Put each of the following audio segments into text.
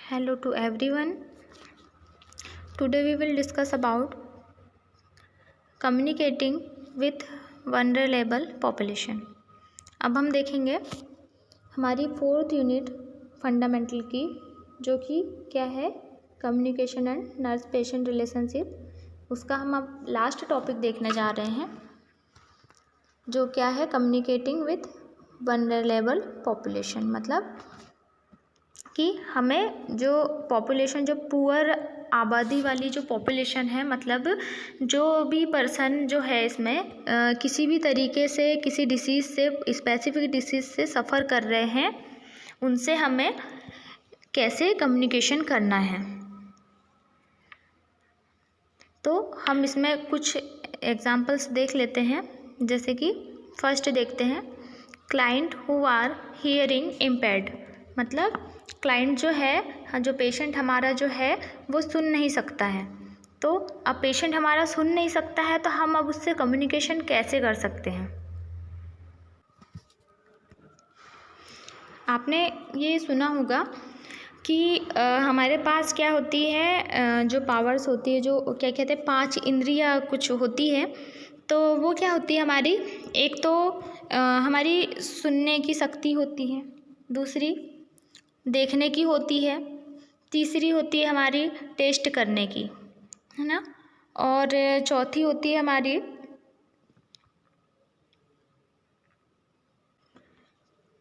Hello to everyone. Today we will discuss about communicating with vulnerable population. अब हम देखेंगे हमारी 4th यूनिट फंडामेंटल की, जो कि क्या है, communication and nurse patient relationship. उसका हम अब लास्ट टॉपिक देखने जा रहे हैं, जो क्या है, कम्युनिकेटिंग विथ वनरेबल पॉपुलेशन। मतलब कि हमें जो पॉपुलेशन, जो पुअर आबादी वाली जो पॉपुलेशन है, मतलब जो भी पर्सन जो है इसमें किसी भी तरीके से किसी डिसीज़ से, स्पेसिफिक डिसीज़ से सफ़र कर रहे हैं, उनसे हमें कैसे कम्युनिकेशन करना है। तो हम इसमें कुछ एग्जांपल्स देख लेते हैं। जैसे कि फर्स्ट देखते हैं, client who are hearing impaired. मतलब क्लाइंट जो है, जो पेशेंट हमारा जो है, वो सुन नहीं सकता है। तो अब पेशेंट हमारा सुन नहीं सकता है, तो हम अब उससे कम्युनिकेशन कैसे कर सकते हैं। आपने ये सुना होगा कि हमारे पास क्या होती है, जो पावर्स होती है, जो क्या कहते हैं, 5 इंद्रियां कुछ होती है। तो वो क्या होती है हमारी, एक तो हमारी सुनने की शक्ति होती है, दूसरी देखने की होती है, तीसरी होती है हमारी टेस्ट करने की, है ना, और चौथी होती है हमारी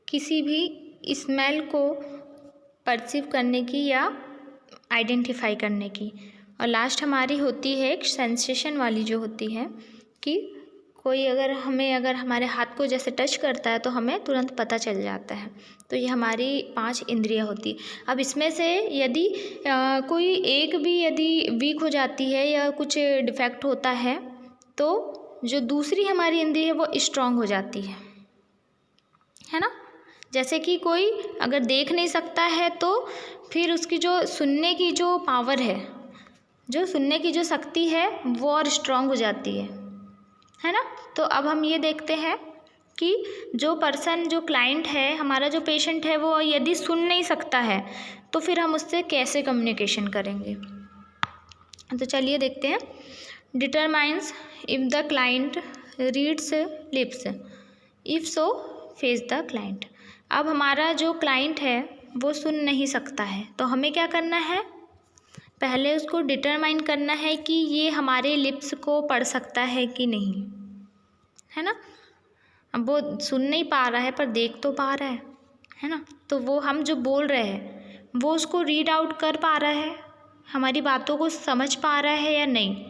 किसी भी स्मेल को परसीव करने की या आइडेंटिफाई करने की, और लास्ट हमारी होती है एक सेंसेशन वाली, जो होती है कि कोई अगर हमारे हाथ को जैसे टच करता है तो हमें तुरंत पता चल जाता है। तो ये हमारी 5 इंद्रियां होती। अब इसमें से यदि कोई एक भी यदि वीक हो जाती है या कुछ डिफेक्ट होता है, तो जो दूसरी हमारी इंद्रिय है वो स्ट्रांग हो जाती है ना। जैसे कि कोई अगर देख नहीं सकता है, तो फिर उसकी जो सुनने की जो पावर है, जो सुनने की जो शक्ति है, वो और स्ट्रांग हो जाती है ना। तो अब हम ये देखते हैं कि जो पर्सन, जो क्लाइंट है, हमारा जो पेशेंट है, वो यदि सुन नहीं सकता है, तो फिर हम उससे कैसे कम्युनिकेशन करेंगे। तो चलिए देखते हैं। Determines if the client reads lips, if so face the client. अब हमारा जो क्लाइंट है वो सुन नहीं सकता है, तो हमें क्या करना है, पहले उसको डिटरमाइन करना है कि ये हमारे लिप्स को पढ़ सकता है कि नहीं, है ना। अब वो सुन नहीं पा रहा है पर देख तो पा रहा है ना। तो वो हम जो बोल रहे हैं वो उसको रीड आउट कर पा रहा है, हमारी बातों को समझ पा रहा है या नहीं।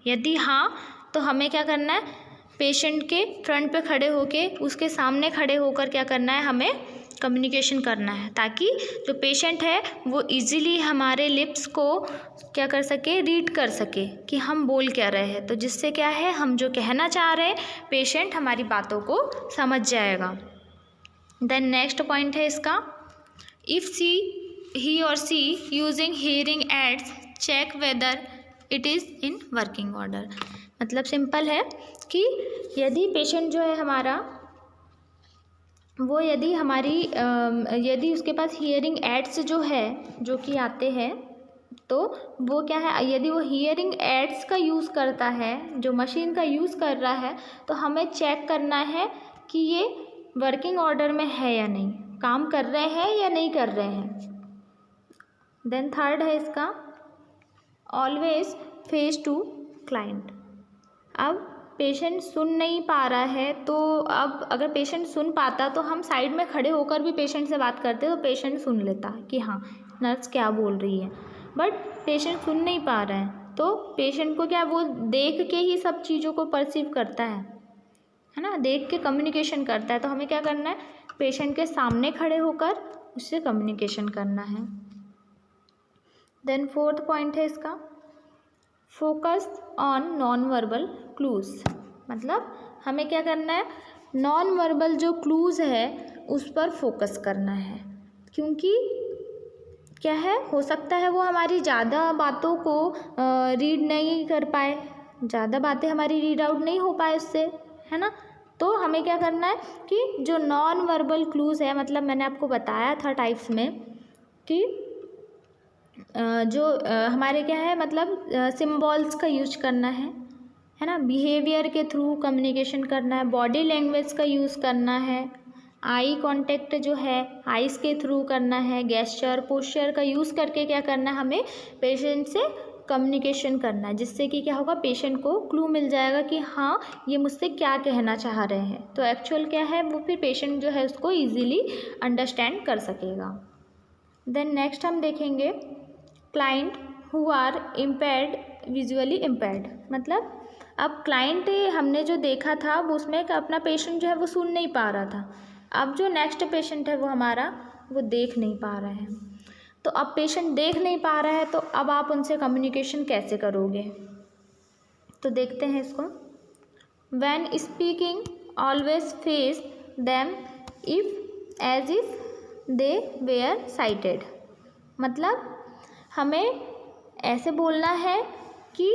यदि हाँ, तो हमें क्या करना है, पेशेंट के फ्रंट पे खड़े होके, उसके सामने खड़े होकर क्या करना है, हमें कम्युनिकेशन करना है, ताकि जो पेशेंट है वो इजीली हमारे लिप्स को क्या कर सके, रीड कर सके कि हम बोल क्या रहे हैं। तो जिससे क्या है, हम जो कहना चाह रहे हैं, पेशेंट हमारी बातों को समझ जाएगा। देन नेक्स्ट पॉइंट है इसका, if he or she using hearing aids check whether it is in working order. मतलब सिंपल है कि यदि पेशेंट जो है हमारा, वो यदि उसके पास हियरिंग एड्स जो है, जो कि आते हैं, तो वो क्या है, यदि वो हियरिंग एड्स का यूज़ करता है, जो मशीन का यूज़ कर रहा है, तो हमें चेक करना है कि ये वर्किंग ऑर्डर में है या नहीं, काम कर रहे हैं या नहीं कर रहे हैं। देन थर्ड है इसका, ऑलवेज फेस टू क्लाइंट। अब पेशेंट सुन नहीं पा रहा है, तो अब अगर पेशेंट सुन पाता तो हम साइड में खड़े होकर भी पेशेंट से बात करते, तो पेशेंट सुन लेता कि हाँ नर्स क्या बोल रही है। बट पेशेंट सुन नहीं पा रहा है, तो पेशेंट को क्या, वो देख के ही सब चीज़ों को परसीव करता है ना, देख के कम्युनिकेशन करता है। तो हमें क्या करना है, पेशेंट के सामने खड़े होकर उससे कम्युनिकेशन करना है। देन फोर्थ पॉइंट है इसका, focus on non verbal clues. मतलब हमें क्या करना है, नॉन वर्बल जो क्लूज़ है उस पर फोकस करना है, क्योंकि क्या है, हो सकता है वो हमारी ज़्यादा बातों को रीड नहीं कर पाए, ज़्यादा बातें हमारी रीड आउट नहीं हो पाए उससे, है ना। तो हमें क्या करना है कि जो नॉन वर्बल क्लूज़ है, मतलब मैंने आपको बताया था टाइप्स में कि हमारे क्या है मतलब सिम्बॉल्स का यूज करना है ना, बिहेवियर के थ्रू कम्युनिकेशन करना है, बॉडी लैंग्वेज का यूज़ करना है, आई कांटेक्ट जो है आइज़ के थ्रू करना है, गेस्चर पोस्चर का यूज़ करके क्या करना है, हमें पेशेंट से कम्युनिकेशन करना है, जिससे कि क्या होगा, पेशेंट को क्लू मिल जाएगा कि हाँ ये मुझसे क्या कहना चाह रहे हैं। तो एक्चुअल क्या है वो फिर पेशेंट जो है उसको ईजीली अंडरस्टैंड कर सकेगा। देन नेक्स्ट हम देखेंगे client who are impaired visually impaired. मतलब अब क्लाइंट हमने जो देखा था वो उसमें अपना पेशेंट जो है वो सुन नहीं पा रहा था। अब जो नेक्स्ट पेशेंट है वो हमारा वो देख नहीं पा रहा है। तो अब पेशेंट देख नहीं पा रहा है तो अब आप उनसे कम्युनिकेशन कैसे करोगे, तो देखते हैं इसको। When speaking always face them as if they were sighted. मतलब हमें ऐसे बोलना है कि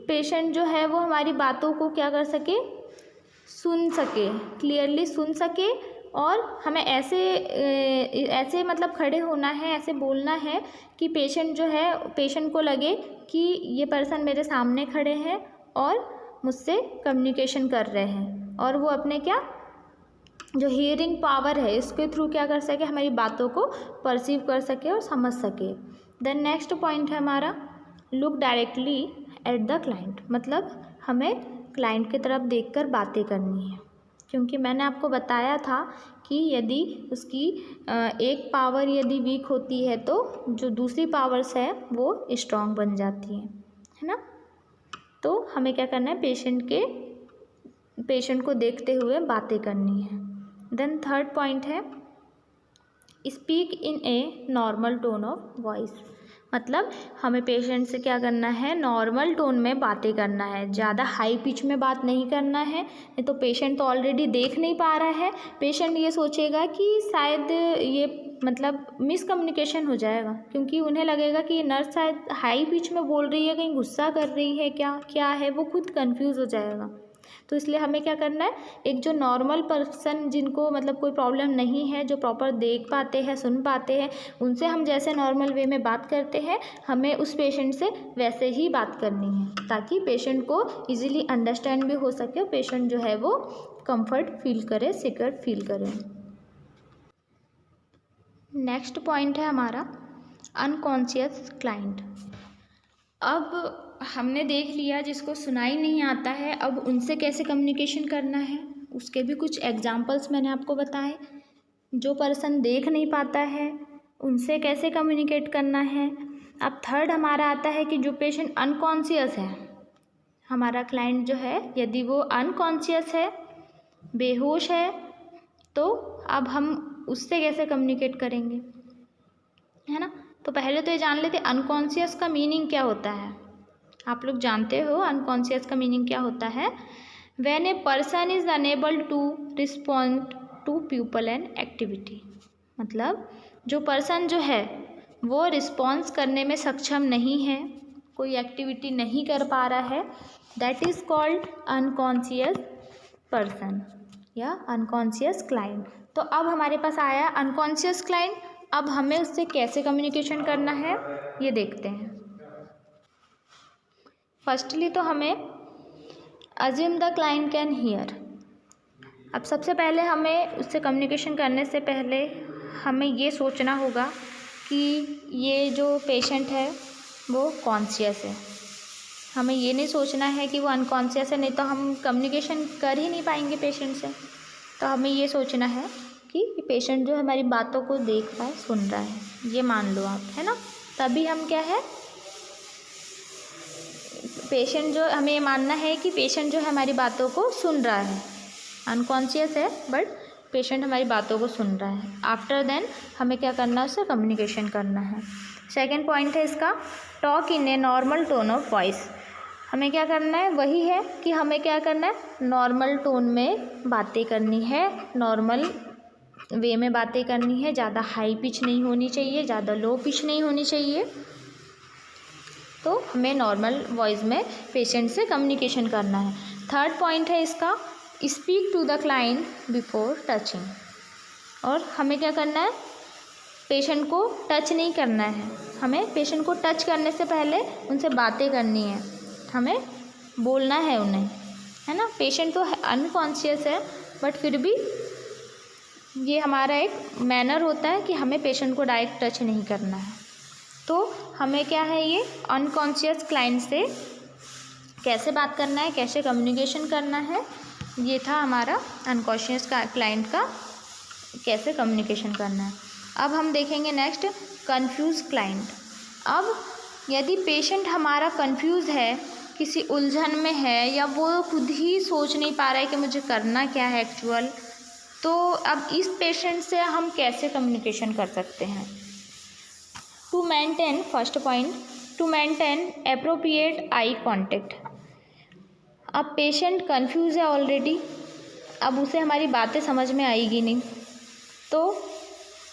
पेशेंट जो है वो हमारी बातों को क्या कर सके, सुन सके, क्लियरली सुन सके। और हमें ऐसे मतलब खड़े होना है, ऐसे बोलना है कि पेशेंट जो है, पेशेंट को लगे कि ये पर्सन मेरे सामने खड़े हैं और मुझसे कम्युनिकेशन कर रहे हैं, और वो अपने क्या जो हियरिंग पावर है इसके थ्रू क्या कर सके, हमारी बातों को परसीव कर सके और समझ सके। देन नेक्स्ट पॉइंट है हमारा look directly at the client. मतलब हमें क्लाइंट की तरफ देखकर बातें करनी है, क्योंकि मैंने आपको बताया था कि यदि उसकी एक पावर यदि वीक होती है तो जो दूसरी पावर्स है वो स्ट्रॉन्ग बन जाती है ना। तो हमें क्या करना है, पेशेंट को देखते हुए बातें करनी है। देन थर्ड पॉइंट है speak in a normal tone of voice. मतलब हमें पेशेंट से क्या करना है, नॉर्मल टोन में बातें करना है, ज़्यादा हाई पिच में बात नहीं करना है। नहीं तो पेशेंट तो ऑलरेडी देख नहीं पा रहा है, पेशेंट ये सोचेगा कि शायद ये मतलब मिसकम्युनिकेशन हो जाएगा, क्योंकि उन्हें लगेगा कि ये नर्स शायद हाई पिच में बोल रही है, कहीं गुस्सा कर रही है, क्या है, वो खुद कंफ्यूज हो जाएगा। तो इसलिए हमें क्या करना है, एक जो नॉर्मल पर्सन जिनको मतलब कोई प्रॉब्लम नहीं है, जो प्रॉपर देख पाते हैं, सुन पाते हैं, उनसे हम जैसे नॉर्मल वे में बात करते हैं, हमें उस पेशेंट से वैसे ही बात करनी है, ताकि पेशेंट को इजीली अंडरस्टैंड भी हो सके और पेशेंट जो है वो कंफर्ट फील करे, सिक्योर फील करे। नेक्स्ट पॉइंट है हमारा अनकॉन्शियस क्लाइंट। अब हमने देख लिया जिसको सुनाई नहीं आता है, अब उनसे कैसे कम्युनिकेशन करना है, उसके भी कुछ एग्जांपल्स मैंने आपको बताए। जो पर्सन देख नहीं पाता है उनसे कैसे कम्युनिकेट करना है। अब थर्ड हमारा आता है कि जो पेशेंट अनकॉन्शियस है, हमारा क्लाइंट जो है यदि वो अनकॉन्शियस है, बेहोश है, तो अब हम उससे कैसे कम्युनिकेट करेंगे, है ना। तो पहले तो ये जान लेते अनकॉन्शियस का मीनिंग क्या होता है। आप लोग जानते हो अनकॉन्शियस का मीनिंग क्या होता है। When a person is unable to respond to people and activity. मतलब जो पर्सन जो है वो रिस्पॉन्स करने में सक्षम नहीं है, कोई एक्टिविटी नहीं कर पा रहा है, that is called unconscious person या अनकॉन्शियस क्लाइंट। तो अब हमारे पास आया अनकॉन्शियस क्लाइंट। अब हमें उससे कैसे कम्युनिकेशन करना है ये देखते हैं। फर्स्टली तो हमें assume the client can hear. अब सबसे पहले हमें उससे कम्युनिकेशन करने से पहले हमें ये सोचना होगा कि ये जो पेशेंट है वो कॉन्शियस है। हमें ये नहीं सोचना है कि वो अनकॉन्शियस है, नहीं तो हम कम्युनिकेशन कर ही नहीं पाएंगे पेशेंट से। तो हमें ये सोचना है कि पेशेंट जो हमारी बातों को देख रहा है, सुन रहा है, ये मान लो आप, है ना। तभी हम क्या है, पेशेंट जो हमें ये मानना है कि पेशेंट जो है हमारी बातों को सुन रहा है, अनकॉन्शियस है बट पेशेंट हमारी बातों को सुन रहा है। आफ्टर देन हमें क्या करना है, उससे कम्युनिकेशन करना है। सेकेंड पॉइंट है इसका talk in a normal tone of voice. हमें क्या करना है, वही है कि हमें क्या करना है, नॉर्मल टोन में बातें करनी है, नॉर्मल वे में बातें करनी है, ज़्यादा हाई पिच नहीं होनी चाहिए, ज़्यादा लो पिच नहीं होनी चाहिए। तो हमें नॉर्मल वॉइस में पेशेंट से कम्युनिकेशन करना है। थर्ड पॉइंट है इसका speak to the client before touching. और हमें क्या करना है, पेशेंट को टच नहीं करना है, हमें पेशेंट को टच करने से पहले उनसे बातें करनी है, हमें बोलना है उन्हें, है ना। पेशेंट तो अनकॉन्शियस है बट फिर भी ये हमारा एक मैनर होता है कि हमें पेशेंट को डायरेक्ट टच नहीं करना है। तो हमें क्या है, ये अनकॉन्शियस क्लाइंट से कैसे बात करना है, कैसे कम्युनिकेशन करना है, ये था हमारा अनकॉन्शियस का क्लाइंट का कैसे कम्युनिकेशन करना है। अब हम देखेंगे नेक्स्ट कंफ्यूज क्लाइंट। अब यदि पेशेंट हमारा कंफ्यूज है, किसी उलझन में है, या वो खुद ही सोच नहीं पा रहा है कि मुझे करना क्या है एक्चुअल, तो अब इस पेशेंट से हम कैसे कम्युनिकेशन कर सकते हैं। To maintain, first point, to maintain appropriate eye contact. अब पेशेंट कंफ्यूज है ऑलरेडी, अब उसे हमारी बातें समझ में आएगी नहीं, तो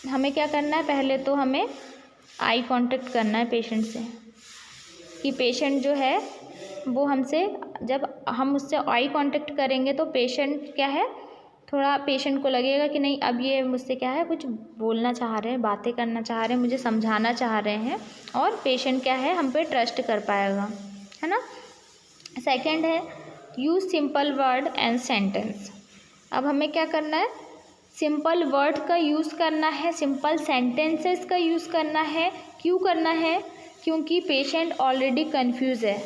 हमें क्या करना है, पहले तो हमें आई कांटेक्ट करना है पेशेंट से, कि पेशेंट जो है वो हमसे, जब हम उससे आई कांटेक्ट करेंगे तो पेशेंट क्या है, थोड़ा पेशेंट को लगेगा कि नहीं अब ये मुझसे क्या है, कुछ बोलना चाह रहे हैं, बातें करना चाह रहे हैं, मुझे समझाना चाह रहे हैं, और पेशेंट क्या है, हम पे ट्रस्ट कर पाएगा, है ना। सेकंड है use simple word and sentence. अब हमें क्या करना है, सिंपल वर्ड का यूज़ करना है, सिंपल सेंटेंसेस का यूज़ करना है। क्यों करना है, क्योंकि पेशेंट ऑलरेडी कंफ्यूज है,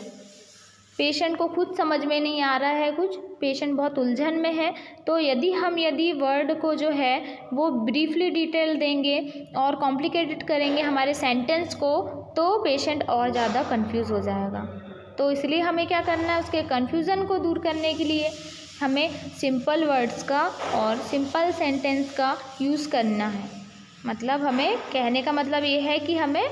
पेशेंट को खुद समझ में नहीं आ रहा है कुछ, पेशेंट बहुत उलझन में है। तो यदि वर्ड को जो है वो ब्रीफली डिटेल देंगे और कॉम्प्लिकेटेड करेंगे हमारे सेंटेंस को, तो पेशेंट और ज़्यादा कंफ्यूज हो जाएगा। तो इसलिए हमें क्या करना है, उसके कन्फ्यूज़न को दूर करने के लिए हमें सिंपल वर्ड्स का और सिंपल सेंटेंस का यूज़ करना है। मतलब हमें कहने का मतलब ये है कि हमें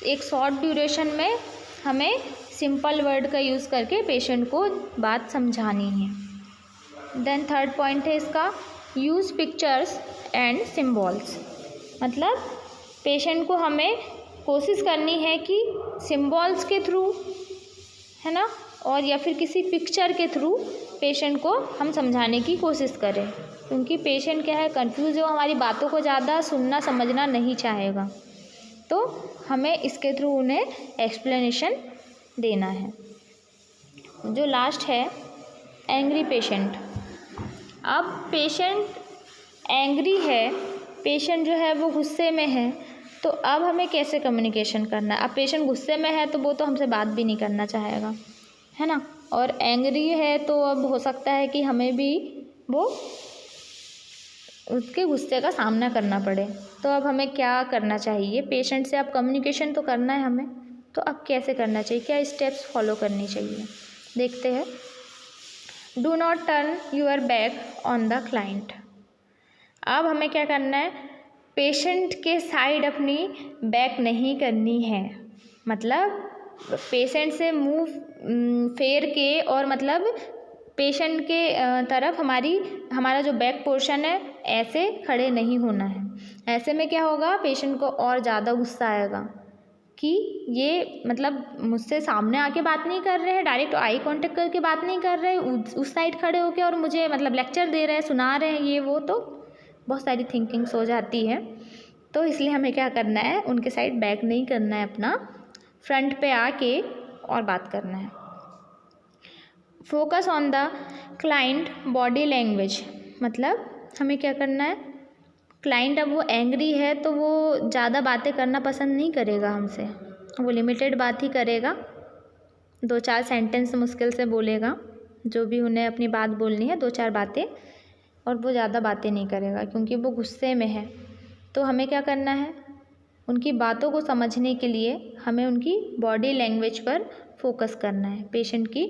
एक शॉर्ट ड्यूरेशन में हमें सिंपल वर्ड का यूज़ करके पेशेंट को बात समझानी है। देन थर्ड पॉइंट है इसका यूज़ पिक्चर्स एंड सिम्बॉल्स। मतलब पेशेंट को हमें कोशिश करनी है कि सिम्बॉल्स के थ्रू, है ना, और या फिर किसी पिक्चर के थ्रू पेशेंट को हम समझाने की कोशिश करें, क्योंकि पेशेंट क्या है, कंफ्यूज है, वो हमारी बातों को ज़्यादा सुनना समझना नहीं चाहेगा, तो हमें इसके थ्रू उन्हें एक्सप्लेनेशन देना है। जो लास्ट है एंग्री पेशेंट। अब पेशेंट एंग्री है, पेशेंट जो है वो गुस्से में है, तो अब हमें कैसे कम्युनिकेशन करना है। अब पेशेंट गुस्से में है तो वो तो हमसे बात भी नहीं करना चाहेगा, है ना, और एंग्री है तो अब हो सकता है कि हमें भी वो उसके गुस्से का सामना करना पड़े। तो अब हमें क्या करना चाहिए, पेशेंट से अब कम्युनिकेशन तो करना है हमें, तो अब कैसे करना चाहिए, क्या स्टेप्स फॉलो करनी चाहिए, देखते हैं। Do not turn you're back on the client. अब हमें क्या करना है, पेशेंट के साइड अपनी बैक नहीं करनी है। मतलब पेशेंट से मुंह फेर के, और मतलब पेशेंट के तरफ हमारा जो बैक पोर्शन है ऐसे खड़े नहीं होना है। ऐसे में क्या होगा, पेशेंट को और ज़्यादा गुस्सा आएगा कि ये मतलब मुझसे सामने आके बात नहीं कर रहे हैं, डायरेक्ट आई कांटेक्ट करके बात नहीं कर रहे, उस साइड खड़े होके और मुझे मतलब लेक्चर दे रहे हैं, सुना रहे हैं, ये वो, तो बहुत सारी थिंकिंग्स हो जाती है। तो इसलिए हमें क्या करना है, उनके साइड बैक नहीं करना है, अपना फ्रंट पे आके और बात करना है। Focus on the client body language. मतलब हमें क्या करना है, क्लाइंट अब वो एंग्री है तो वो ज़्यादा बातें करना पसंद नहीं करेगा हमसे, वो लिमिटेड बात ही करेगा, 2-4 सेंटेंस मुश्किल से बोलेगा, जो भी उन्हें अपनी बात बोलनी है 2-4 बातें, और वो ज़्यादा बातें नहीं करेगा क्योंकि वो गुस्से में है। तो हमें क्या करना है, उनकी बातों को समझने के लिए हमें उनकी बॉडी लैंग्वेज पर फोकस करना है। पेशेंट की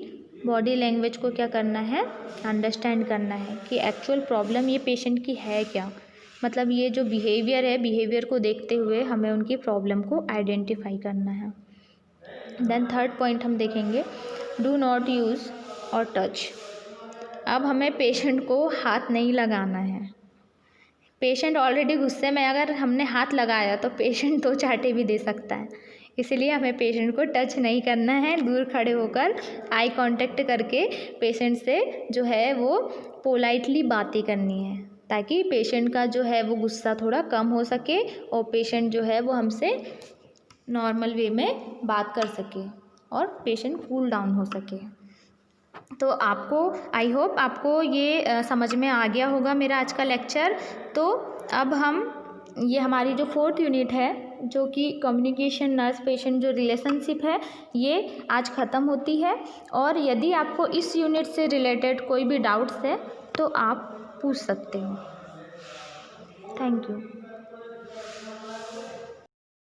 बॉडी लैंग्वेज को क्या करना है, अंडरस्टैंड करना है कि एक्चुअल प्रॉब्लम ये पेशेंट की है क्या। मतलब ये जो बिहेवियर है, बिहेवियर को देखते हुए हमें उनकी प्रॉब्लम को आइडेंटिफाई करना है। देन थर्ड पॉइंट हम देखेंगे, डू नॉट यूज़ और टच। अब हमें पेशेंट को हाथ नहीं लगाना है। पेशेंट ऑलरेडी गुस्से में, अगर हमने हाथ लगाया तो पेशेंट 2 चांटे भी दे सकता है, इसलिए हमें पेशेंट को टच नहीं करना है। दूर खड़े होकर आई कांटेक्ट करके पेशेंट से जो है वो पोलाइटली बातें करनी है, ताकि पेशेंट का जो है वो गुस्सा थोड़ा कम हो सके और पेशेंट जो है वो हमसे नॉर्मल वे में बात कर सके और पेशेंट कूल डाउन हो सके। तो आपको आई होप आपको ये समझ में आ गया होगा मेरा आज का लेक्चर। तो अब हम ये हमारी जो 4th यूनिट है जो कि कम्युनिकेशन नर्स पेशेंट जो रिलेशनशिप है ये आज ख़त्म होती है। और यदि आपको इस यूनिट से रिलेटेड कोई भी डाउट्स है तो आप पूछ सकते हो। Thank you.